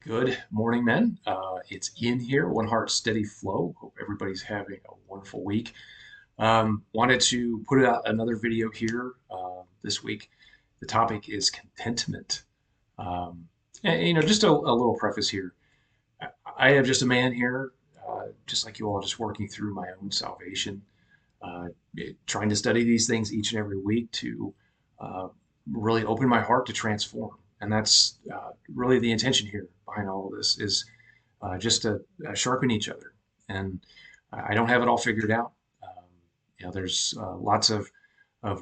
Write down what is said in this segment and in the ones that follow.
Good morning, men. It's Ian here, One Heart Steady Flow. Hope everybody's having a wonderful week. Wanted to put out another video here this week. The topic is contentment. And just a little preface here. I am just a man here, just like you all, just working through my own salvation, uh, trying to study these things each and every week to uh, really open my heart to transform. And that's really the intention here behind all of this is just to sharpen each other. And I don't have it all figured out. Um, there's lots of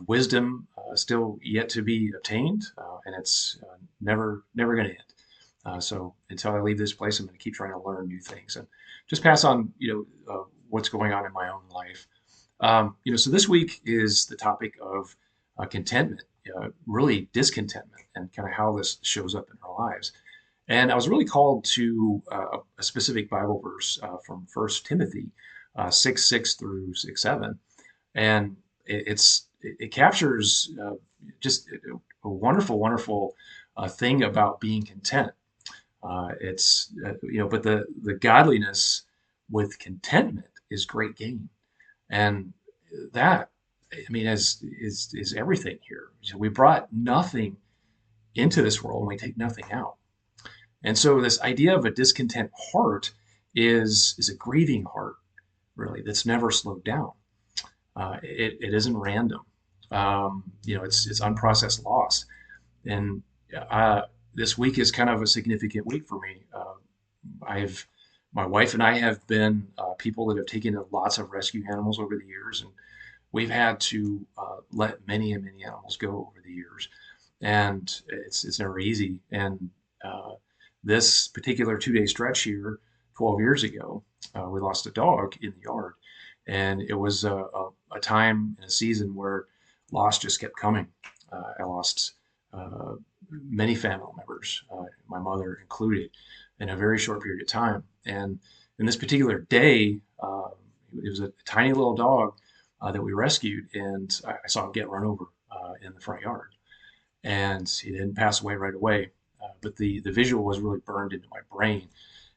wisdom still yet to be obtained, and it's never going to end. So until I leave this place, I'm going to keep trying to learn new things and just pass on, what's going on in my own life. So this week is the topic of contentment, really discontentment, and kind of how this shows up in our lives. And I was really called to a specific Bible verse from First Timothy 6:6 through 6:7, and it captures just a wonderful thing about being content. But the godliness with contentment is great gain, and that, I mean, is everything here. So we brought nothing into this world, and we take nothing out. And so this idea of a discontent heart is a grieving heart, really, that's never slowed down. It isn't random. It's unprocessed loss. And this week is kind of a significant week for me. I've My wife and I have been people that have taken lots of rescue animals over the years, and we've had to let many and many animals go over the years, and it's never easy. And this particular 2-day stretch here, 12 years ago, we lost a dog in the yard, and it was a time and a season where loss just kept coming. I lost many family members, my mother included, in a very short period of time. And in this particular day, it was a tiny little dog that we rescued, and I saw him get run over in the front yard. And he didn't pass away right away, but the visual was really burned into my brain.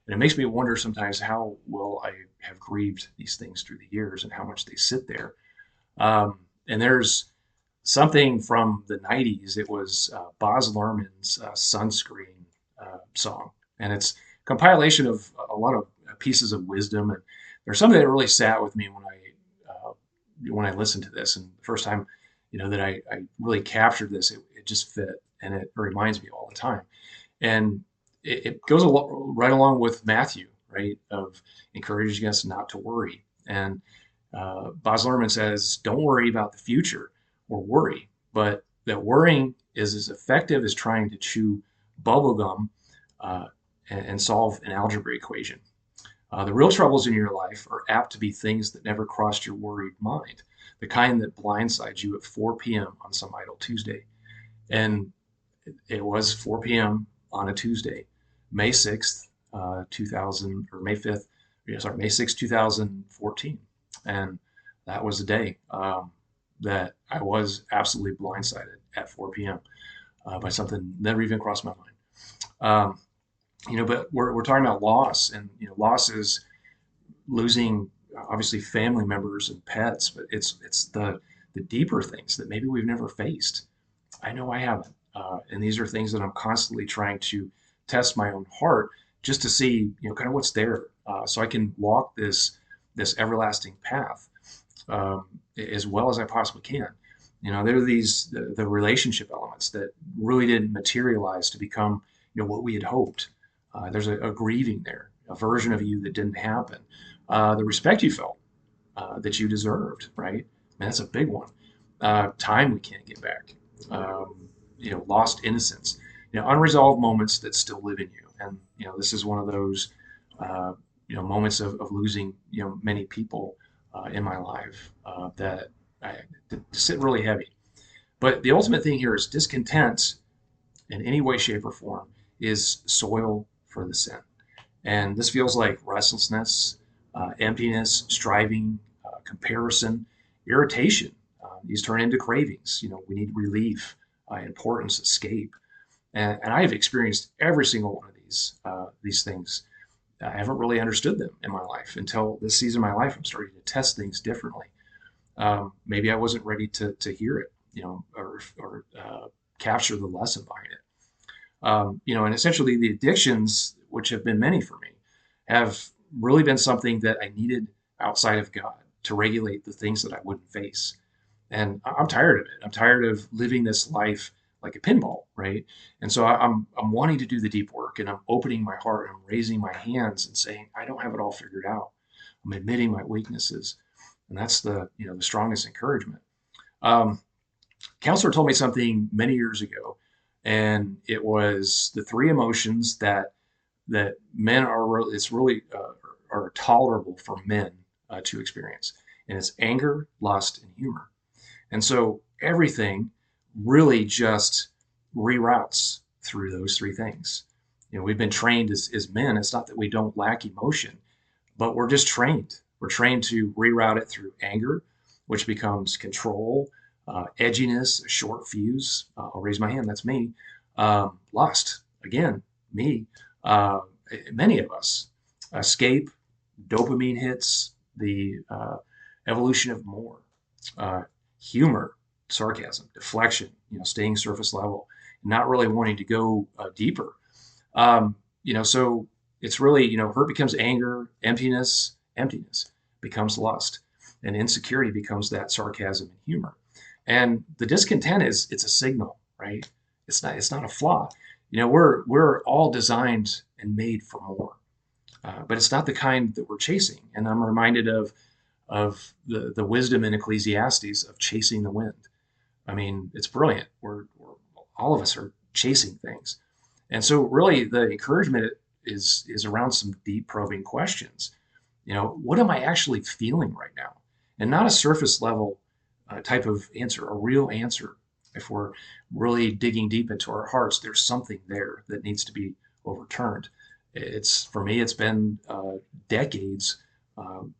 And it makes me wonder sometimes how will I have grieved these things through the years and how much they sit there. And there's something from the 90s. It was Baz Luhrmann's Sunscreen song. And it's a compilation of a lot of pieces of wisdom. And there's something that really sat with me when I listened to this. And the first time, that I really captured this, it just fit. And it reminds me all the time. And it goes right along with Matthew, right, of encouraging us not to worry. And Baz Luhrmann says, don't worry about the future or worry, but that worrying is as effective as trying to chew bubblegum and solve an algebra equation. The real troubles in your life are apt to be things that never crossed your worried mind, the kind that blindsides you at 4 p.m. on some idle Tuesday. And it was 4 p.m. on a Tuesday, May 6th, 2000, or May 5th, May 6th, 2014. And that was the day that I was absolutely blindsided at 4 p.m. By something that never even crossed my mind. But we're talking about loss, and loss is losing obviously family members and pets, but it's the deeper things that maybe we've never faced. I know I haven't, and these are things that I'm constantly trying to test my own heart just to see kind of what's there, so I can walk this everlasting path as well as I possibly can. There are the relationship elements that really didn't materialize to become what we had hoped. There's a grieving there, a version of you that didn't happen. The respect you felt that you deserved, right? Man, that's a big one. Time we can't get back. Lost innocence. Unresolved moments that still live in you. And this is one of those moments of losing many people in my life that sit really heavy. But the ultimate thing here is discontent in any way, shape, or form is soil for the sin. And this feels like restlessness, emptiness, striving, comparison, irritation. These turn into cravings. We need relief, importance, escape. And I have experienced every single one of these things. I haven't really understood them in my life until this season of my life. I'm starting to test things differently. Maybe I wasn't ready to hear it, or capture the lesson behind it. And essentially the addictions, which have been many for me, have really been something that I needed outside of God to regulate the things that I wouldn't face. And I'm tired of it. I'm tired of living this life like a pinball, right? And so I'm wanting to do the deep work, and I'm opening my heart, and I'm raising my hands and saying, I don't have it all figured out. I'm admitting my weaknesses. And that's the strongest encouragement. Um, Counselor told me something many years ago, and it was the three emotions that men are really, it's really are tolerable for men to experience, and it's anger, lust, and humor. And so everything really just reroutes through those three things. We've been trained as men. It's not that we don't lack emotion, but we're just trained. We're trained to reroute it through anger, which becomes control, edginess, a short fuse. I'll raise my hand. That's me. Lust, again, me. Uh, Many of us. Escape, dopamine hits, the evolution of more. Uh, Humor, sarcasm, deflection, staying surface level, not really wanting to go deeper. So it's really, hurt becomes anger, emptiness becomes lust, and insecurity becomes that sarcasm and humor. And the discontent it's a signal, right? It's not a flaw. We're all designed and made for more, but it's not the kind that we're chasing. And I'm reminded of the wisdom in Ecclesiastes of chasing the wind. I mean, it's brilliant. We're all of us are chasing things. And so really the encouragement is around some deep probing questions. What am I actually feeling right now? And not a surface level type of answer, a real answer. If we're really digging deep into our hearts, there's something there that needs to be overturned. For me, it's been decades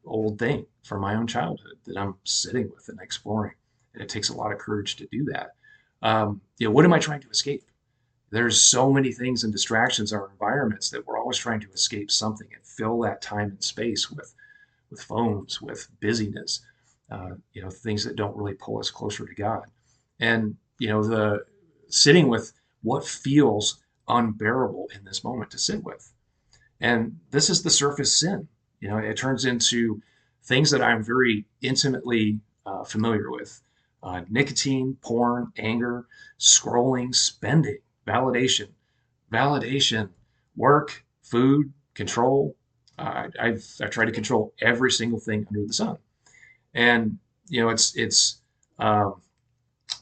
old thing from my own childhood that I'm sitting with and exploring. And it takes a lot of courage to do that. What am I trying to escape? There's so many things and distractions in our environments that we're always trying to escape something and fill that time and space with phones, with busyness, things that don't really pull us closer to God. And the sitting with what feels unbearable in this moment to sit with. And this is the surface sin. It turns into things that I'm very intimately familiar with: nicotine, porn, anger, scrolling, spending, validation, work, food, control. I've tried to control every single thing under the sun, and it's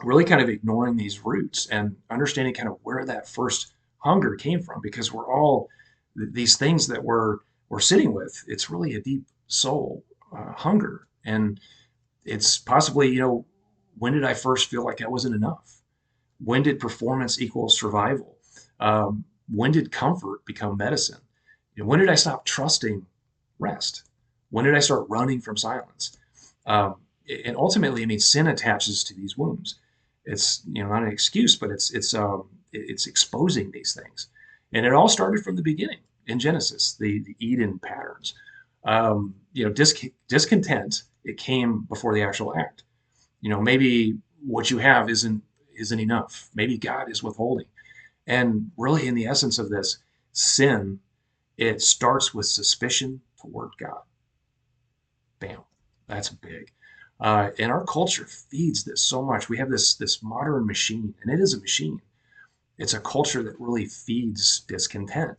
really kind of ignoring these roots and understanding kind of where that first hunger came from, because we're all these things that we're sitting with. It's really a deep soul hunger, and it's possibly when did I first feel like I wasn't enough? When did performance equal survival? When did comfort become medicine? When did I stop trusting rest? When did I start running from silence? And ultimately, I mean, sin attaches to these wounds. It's not an excuse, but it's exposing these things, and it all started from the beginning in Genesis, the Eden patterns. Discontent, it came before the actual act. Maybe what you have isn't enough. Maybe God is withholding. And really, in the essence of this sin, it starts with suspicion toward God. Bam, that's big. And our culture feeds this so much. We have this modern machine, and it is a machine. It's a culture that really feeds discontent.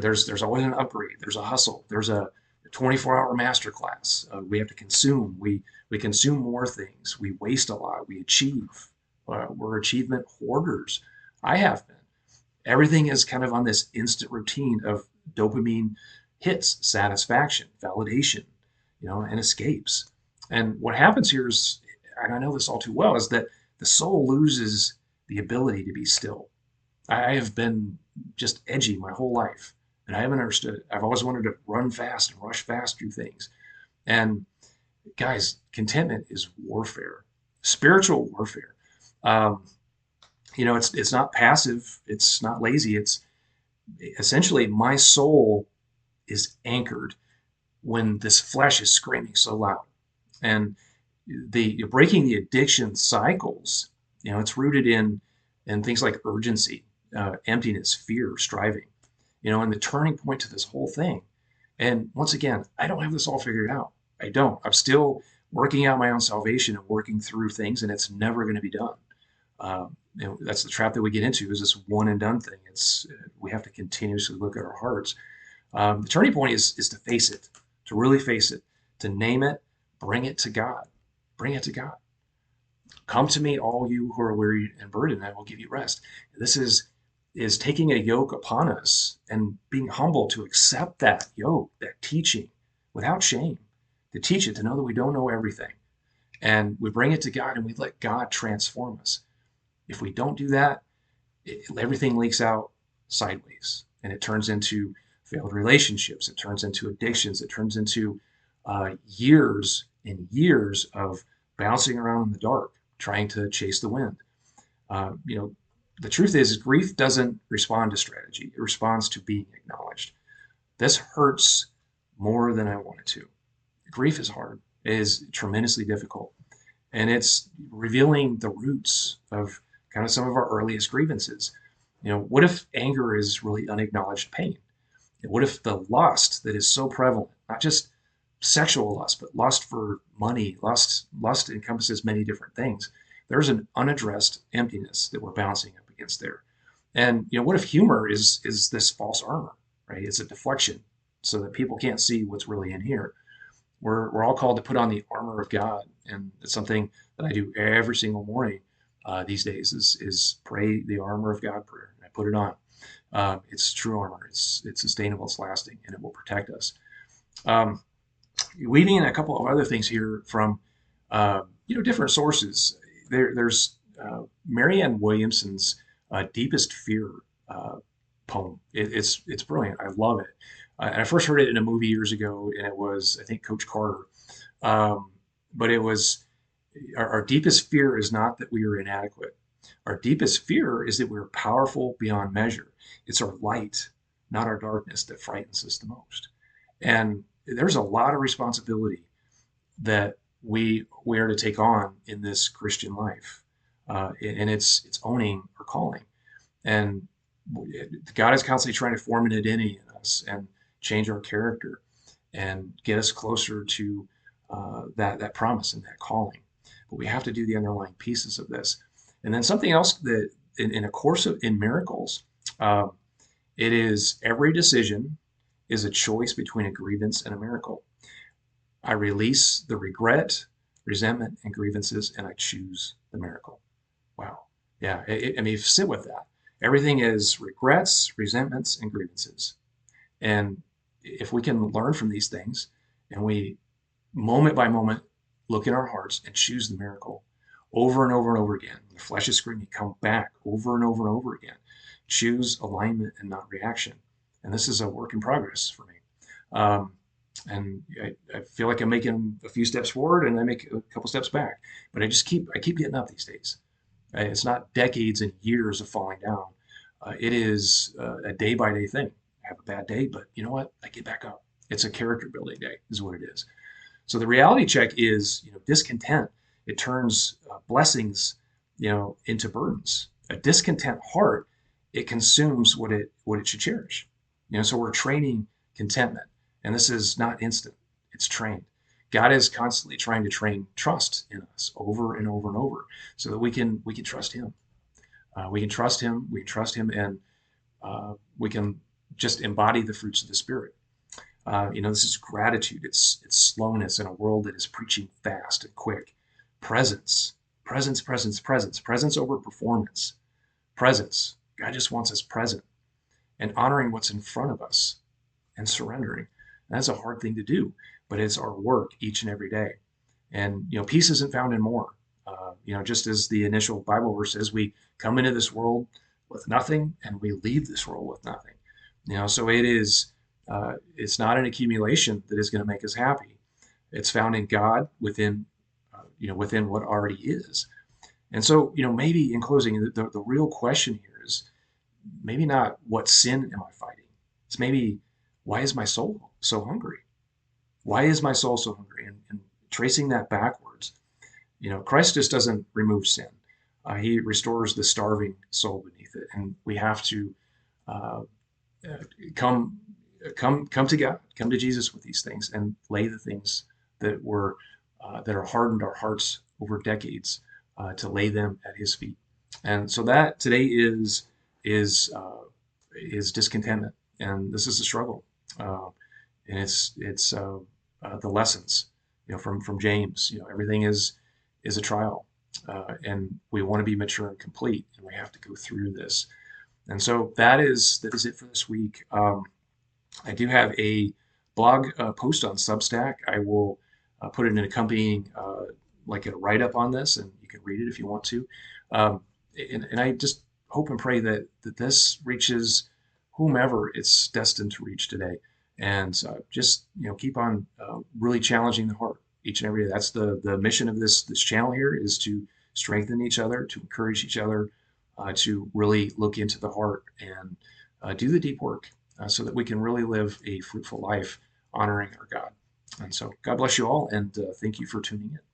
There's always an upgrade. There's a hustle. There's a 24-hour masterclass. We have to consume. We consume more things. We waste a lot. We achieve. We're achievement hoarders. I have been. Everything is kind of on this instant routine of dopamine hits, satisfaction, validation, and escapes. And what happens here is, and I know this all too well, is that the soul loses the ability to be still. I have been just edgy my whole life, and I haven't understood it. I've always wanted to run fast and rush fast through things. And guys, contentment is warfare, spiritual warfare. It's not passive. It's not lazy. essentially my soul is anchored when this flesh is screaming so loud. And you're breaking the addiction cycles. It's rooted in things like urgency, emptiness, fear, striving. And the turning point to this whole thing. And once again, I don't have this all figured out. I don't. I'm still working out my own salvation and working through things, and it's never going to be done. That's the trap that we get into, is this one and done thing. It's We have to continuously look at our hearts. The turning point is to face it, to really face it, to name it, bring it to God. Bring it to God. Come to me, all you who are weary and burdened, and I will give you rest. This is taking a yoke upon us and being humble to accept that yoke, that teaching, without shame, to teach it, to know that we don't know everything. And we bring it to God and we let God transform us. If we don't do that, everything leaks out sideways, and it turns into failed relationships. It turns into addictions. It turns into years and years of bouncing around in the dark, trying to chase the wind. You know, the truth is, grief doesn't respond to strategy. It responds to being acknowledged. This hurts more than I wanted to. Grief is hard. It is tremendously difficult. And it's revealing the roots of kind of some of our earliest grievances. What if anger is really unacknowledged pain? And what if the lust that is so prevalent, not just sexual lust, but lust for money, lust encompasses many different things. There's an unaddressed emptiness that we're bouncing up against there. And what if humor is this false armor, right? It's a deflection so that people can't see what's really in here. We're all called to put on the armor of God, and it's something that I do every single morning these days is pray the armor of God prayer. And I put it on. It's true armor. It's sustainable. It's lasting, and it will protect us. Um, Weaving in a couple of other things here from different sources. There's Marianne Williamson's "Deepest Fear" poem. It's brilliant. I love it. And I first heard it in a movie years ago, and it was, I think, Coach Carter. Um, but it was our deepest fear is not that we are inadequate. Our deepest fear is that we're powerful beyond measure. It's our light, not our darkness, that frightens us the most. And there's a lot of responsibility that we are to take on in this Christian life, and it's owning our calling. And God is constantly trying to form an identity in us and change our character and get us closer to that promise and that calling. But we have to do the underlying pieces of this. And then something else that in a course in miracles, uh, it is every decision is a choice between a grievance and a miracle. I release the regret, resentment, and grievances, and I choose the miracle. Wow. Yeah. I mean, sit with that. Everything is regrets, resentments, and grievances. And if we can learn from these things and we, moment by moment, look in our hearts and choose the miracle over and over and over again, the flesh is screaming, come back over and over and over again. Choose alignment and not reaction. And this is a work in progress for me. Um, and I feel like I'm making a few steps forward and I make a couple steps back, but I keep getting up these days. It's not decades and years of falling down. It is a day by day thing. I have a bad day, but you know what? I get back up. It's a character building day, is what it is. So the reality check is, discontent. It turns blessings, into burdens. A discontent heart, it consumes what it should cherish. So we're training contentment, and this is not instant. It's trained. God is constantly trying to train trust in us over and over and over, so that we can trust Him. We can trust Him. We can trust Him, and we can just embody the fruits of the Spirit. This is gratitude. It's slowness in a world that is preaching fast and quick. Presence, presence, presence, presence, presence over performance. Presence. God just wants us present and honoring what's in front of us and surrendering. And that's a hard thing to do, but it's our work each and every day. And peace isn't found in more. Just as the initial Bible verse says, we come into this world with nothing and we leave this world with nothing. So it is. It's not an accumulation that is going to make us happy. It's found in God within, within what already is. And so, maybe in closing, the real question here is, maybe not what sin am I fighting. It's maybe, why is my soul so hungry? Why is my soul so hungry? And tracing that backwards, Christ just doesn't remove sin. He restores the starving soul beneath it, and we have to uh, uh, come, come to God, come to Jesus with these things, and lay the things that are hardened our hearts over decades, to lay them at His feet. And so that today is uh, is discontentment, and this is a struggle, and it's the lessons, from James. Everything is a trial, and we want to be mature and complete, and we have to go through this. And so that is it for this week. I do have a blog post on Substack. I will put in an accompanying, like a write up on this, and you can read it if you want to. Um, and I just hope and pray that this reaches whomever it's destined to reach today. And just keep on really challenging the heart each and every day. That's the mission of this channel here, is to strengthen each other, to encourage each other, to really look into the heart and do the deep work, so that we can really live a fruitful life honoring our God. And so God bless you all, and thank you for tuning in.